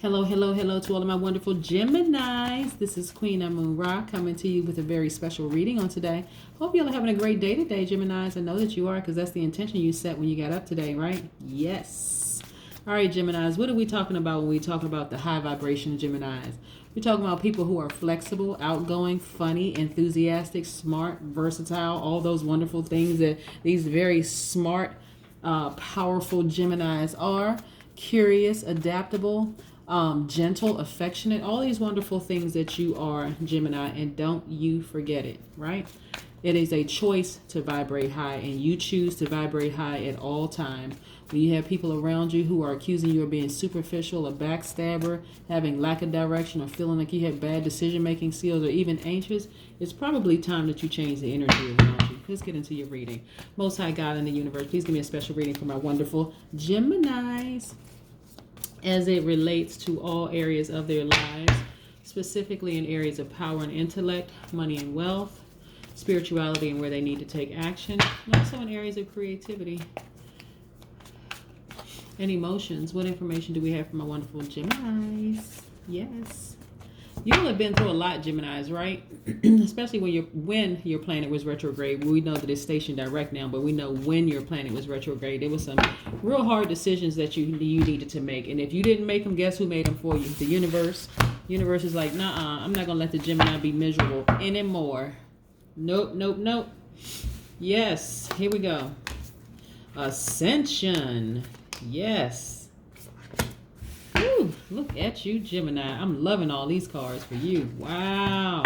Hello to all of my wonderful Geminis. This is Queen Amun Ra coming to you with a very special reading on today. Hope y'all are having a great day today, Geminis. I know that you are because that's the intention you set when you got up today, right? Yes. All right, Geminis, what are we talking about when we talk about the high vibration Geminis? We're talking about people who are flexible, outgoing, funny, enthusiastic, smart, versatile, all those wonderful things that these very smart, powerful Geminis are. Curious, adaptable, gentle, affectionate, all these wonderful things that you are, Gemini, and don't you forget it, right? It is a choice to vibrate high, and you choose to vibrate high at all times. When you have people around you who are accusing you of being superficial, a backstabber, having lack of direction, or feeling like you have bad decision-making skills, or even anxious, it's probably time that you change the energy around you. Let's get into your reading. Most High God in the universe, please give me a special reading for my wonderful Geminis as it relates to all areas of their lives, specifically in areas of power and intellect, money and wealth, spirituality and where they need to take action, and also in areas of creativity and emotions. What information do we have for my wonderful Geminis? Yes. You all have been through a lot, Geminis, right? Especially when your planet was retrograde. We know that it's stationed direct now, but we know when your planet was retrograde. There was some real hard decisions that you needed to make. And if you didn't make them, guess who made them for you? The universe. Universe is like, nah, I'm not going to let the Gemini be miserable anymore. Nope. Yes, here we go. Ascension. Yes. Woo, look at you, Gemini. I'm loving all these cards for you. Wow.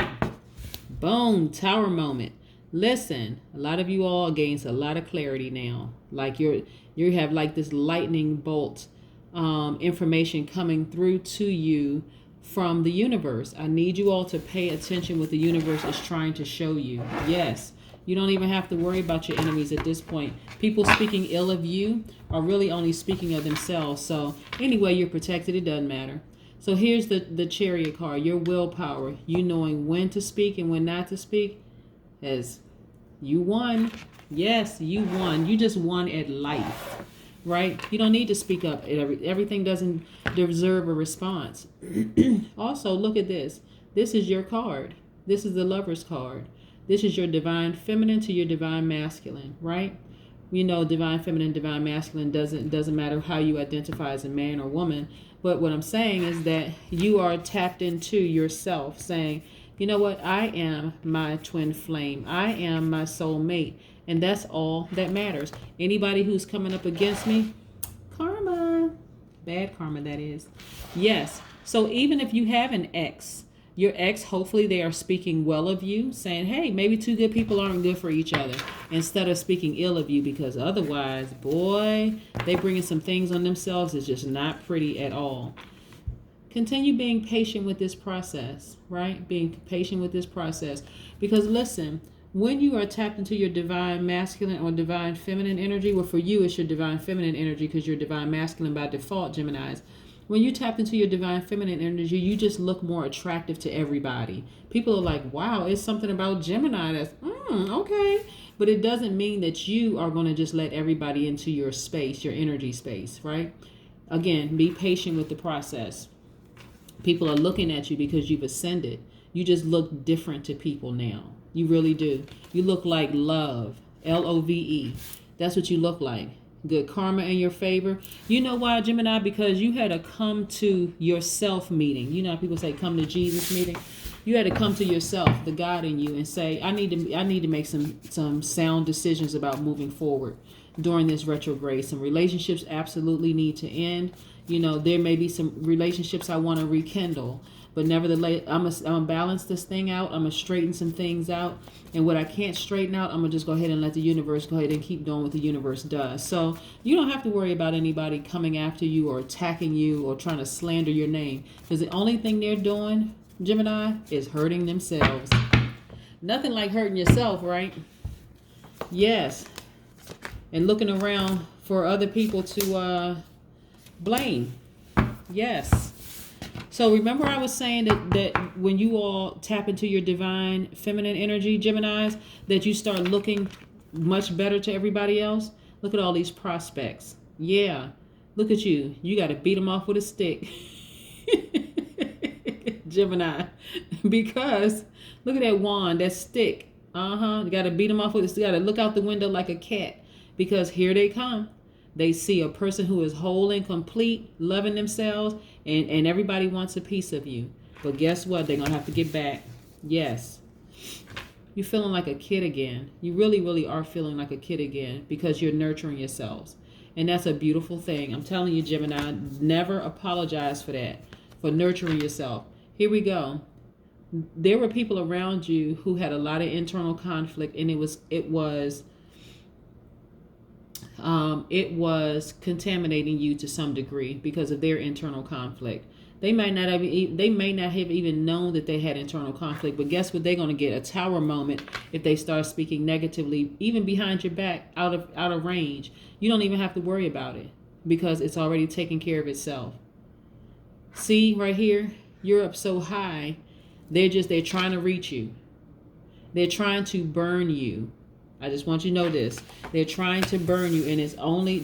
Boom, tower moment. Listen, a lot of you all gains a lot of clarity now. Like you have like this lightning bolt information coming through to you from the universe. I need you all to pay attention what the universe is trying to show you. Yes. You don't even have to worry about your enemies at this point. People speaking ill of you are really only speaking of themselves. So anyway, you're protected. It doesn't matter. So here's the Chariot card. Your willpower. You knowing when to speak and when not to speak. As you won. Yes, you won. You just won at life. Right? You don't need to speak up. Everything doesn't deserve a response. Also, look at this. This is your card. This is the Lover's card. This is your divine feminine to your divine masculine, right? You know, divine feminine, divine masculine doesn't matter how you identify as a man or woman. But what I'm saying is that you are tapped into yourself, saying, you know what? I am my twin flame. I am my soulmate. And that's all that matters. Anybody who's coming up against me, karma. Bad karma, that is. Yes. So even if you have an ex, your ex, hopefully they are speaking well of you, saying, hey, maybe two good people aren't good for each other, instead of speaking ill of you, because otherwise, boy, they bringing some things on themselves. It's just not pretty at all. Continue being patient with this process, right? Being patient with this process. Because listen, when you are tapped into your divine masculine or divine feminine energy, well, for you, it's your divine feminine energy because you're divine masculine by default, Geminis. When you tap into your divine feminine energy, you just look more attractive to everybody. People are like, wow, it's something about Gemini that's, okay. But it doesn't mean that you are going to just let everybody into your space, your energy space, right? Again, be patient with the process. People are looking at you because you've ascended. You just look different to people now. You really do. You look like love, Love. That's what you look like. Good karma in your favor. You know why, Gemini? Because you had a come to yourself meeting. You know how people say come to Jesus meeting? You had to come to yourself, the God in you, and say, I need to make some sound decisions about moving forward during this retrograde. Some relationships absolutely need to end. You know, there may be some relationships I want to rekindle. But nevertheless, I'm going to balance this thing out. I'm going to straighten some things out. And what I can't straighten out, I'm going to just go ahead and let the universe go ahead and keep doing what the universe does. So you don't have to worry about anybody coming after you or attacking you or trying to slander your name. Because the only thing they're doing, Gemini, is hurting themselves. Nothing like hurting yourself, right? Yes. And looking around for other people to blame. Yes. So remember I was saying that when you all tap into your divine feminine energy, Geminis, that you start looking much better to everybody else. Look at all these prospects. Yeah. Look at you. You got to beat them off with a stick. Gemini. Because look at that wand, that stick. You got to beat them off with it. You got to look out the window like a cat. Because here they come. They see a person who is whole and complete, loving themselves, and everybody wants a piece of you. But guess what? They're going to have to get back. Yes. You're feeling like a kid again. You really, really are feeling like a kid again because you're nurturing yourselves. And that's a beautiful thing. I'm telling you, Gemini, never apologize for that, for nurturing yourself. Here we go. There were people around you who had a lot of internal conflict, and it was contaminating you to some degree because of their internal conflict. They may not have even known that they had internal conflict, but guess what? They're going to get a tower moment if they start speaking negatively, even behind your back, out of range. You don't even have to worry about it because it's already taking care of itself. See right here, you're up so high, they're trying to reach you. They're trying to burn you. I just want you to know this. They're trying to burn you, and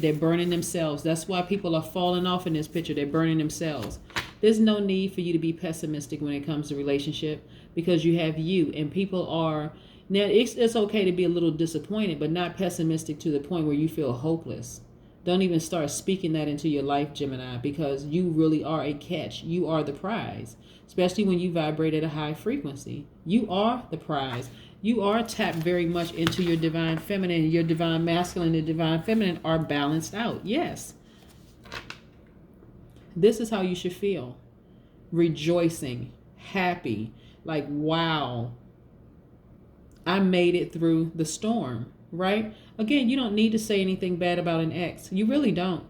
they're burning themselves. That's why people are falling off in this picture. They're burning themselves. There's no need for you to be pessimistic when it comes to relationship because you have you, and people are, now it's okay to be a little disappointed, but not pessimistic to the point where you feel hopeless. Don't even start speaking that into your life, Gemini, because you really are a catch. You are the prize, especially when you vibrate at a high frequency. You are the prize. You are tapped very much into your divine feminine. Your divine masculine and divine feminine are balanced out. Yes. This is how you should feel. Rejoicing, happy, like, wow, I made it through the storm, right? Again, you don't need to say anything bad about an ex. You really don't.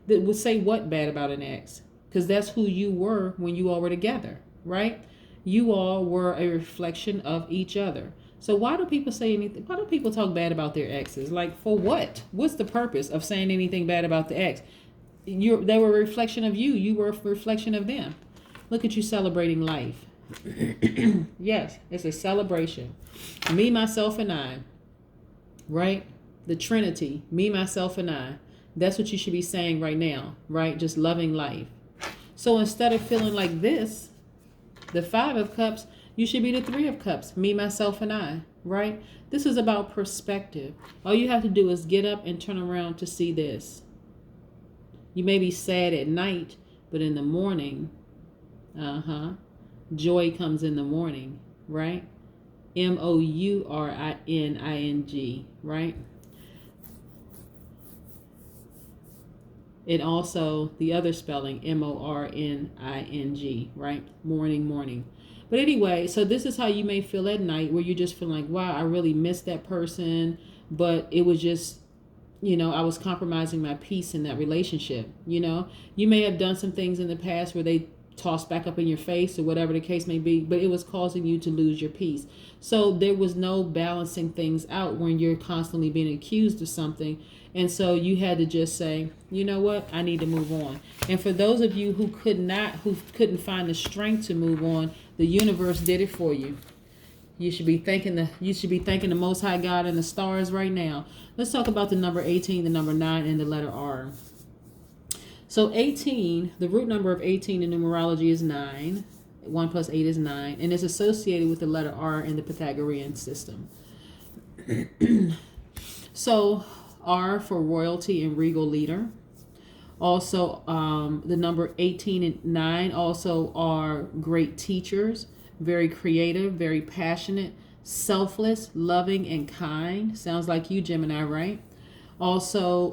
That would say what bad about an ex? Because that's who you were when you all were together, right? You all were a reflection of each other. So why do people say anything? Why do people talk bad about their exes? Like, for what? What's the purpose of saying anything bad about the ex? They were a reflection of you. You were a reflection of them. Look at you celebrating life. Yes, it's a celebration. Me, myself, and I. Right? The Trinity. Me, myself, and I. That's what you should be saying right now. Right? Just loving life. So instead of feeling like this, the 5 of Cups, you should be the 3 of Cups. Me, myself, and I. Right? This is about perspective. All you have to do is get up and turn around to see this. You may be sad at night, but in the morning, joy comes in the morning, right? MOURNING, right? And also the other spelling, MORNING, right? Morning. But anyway, so this is how you may feel at night, where you just feel like, wow, I really miss that person, but it was just, I was compromising my peace in that relationship. You may have done some things in the past where they tossed back up in your face or whatever the case may be, but it was causing you to lose your peace. So there was no balancing things out when you're constantly being accused of something. And so you had to just say, you know what, I need to move on. And for those of you who couldn't find the strength to move on, the universe did it for you. You should be thanking the Most High God and the stars right now. Let's talk about the number 18, the number 9, and the letter R. So 18, the root number of 18 in numerology is 9. 1 plus 8 is 9, and it's associated with the letter R in the Pythagorean system. So R for royalty and regal leader. Also, the number 18 and 9 also are great teachers. Very creative, very passionate, selfless, loving, and kind. Sounds like you, Gemini, right? Also,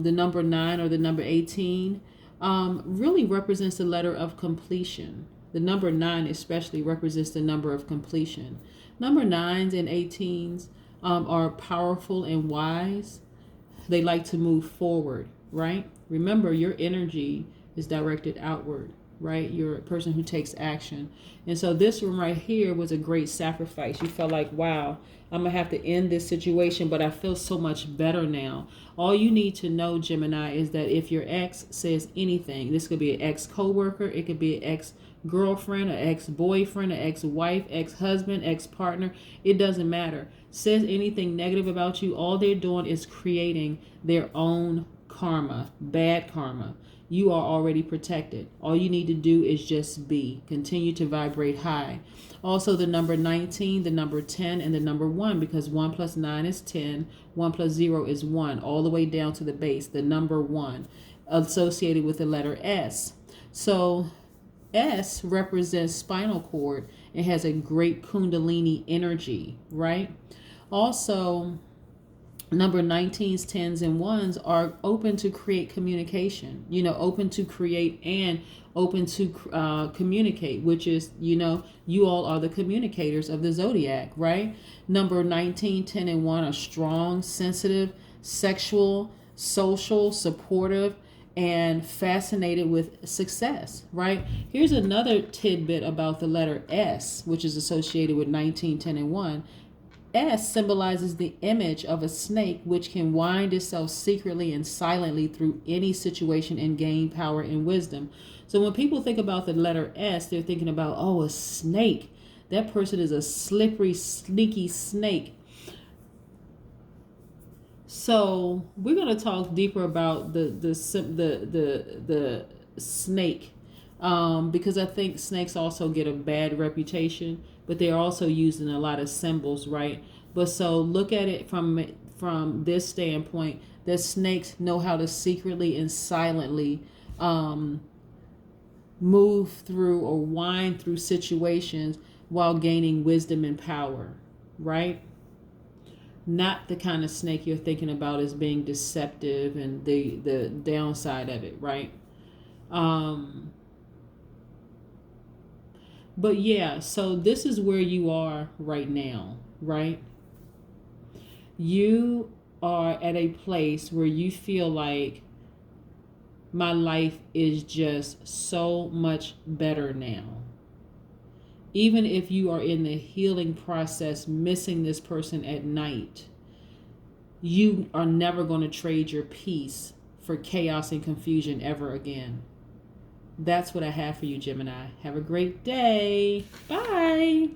the number 9 or the number 18 really represents the letter of completion. The number 9 especially represents the number of completion. Number 9s and 18s are powerful and wise. They like to move forward, right? Remember, your energy is directed outward. Right? You're a person who takes action. And so this one right here was a great sacrifice. You felt like, wow, I'm going to have to end this situation, but I feel so much better now. All you need to know, Gemini, is that if your ex says anything, this could be an ex-coworker, it could be an ex-girlfriend, an ex-boyfriend, an ex-wife, ex-husband, ex-partner, it doesn't matter. Says anything negative about you, all they're doing is creating their own karma, bad karma. you are already protected. All you need to do is just be. Continue to vibrate high. Also, the number 19, the number 10, and the number 1, because 1 plus 9 is 10, 1 plus 0 is 1, all the way down to the base, the number 1, associated with the letter S. So S represents spinal cord. It has a great kundalini energy, right? Also, number 19s, 10s, and 1s are open to create communication, open to create and open to communicate, which is, you all are the communicators of the Zodiac, right? Number 19, 10, and 1 are strong, sensitive, sexual, social, supportive, and fascinated with success, right? Here's another tidbit about the letter S, which is associated with 19, 10, and 1. S symbolizes the image of a snake which can wind itself secretly and silently through any situation and gain power and wisdom. So when people think about the letter S, they're thinking about, oh, a snake. That person is a slippery, sneaky snake. So we're going to talk deeper about the snake, because I think snakes also get a bad reputation, but they're also used in a lot of symbols, right? But so look at it from this standpoint, that snakes know how to secretly and silently move through or wind through situations while gaining wisdom and power, right? Not the kind of snake you're thinking about as being deceptive and the downside of it, right? But yeah, so this is where you are right now, right? You are at a place where you feel like my life is just so much better now. Even if you are in the healing process, missing this person at night, you are never going to trade your peace for chaos and confusion ever again. That's what I have for you, Gemini. Have a great day. Bye.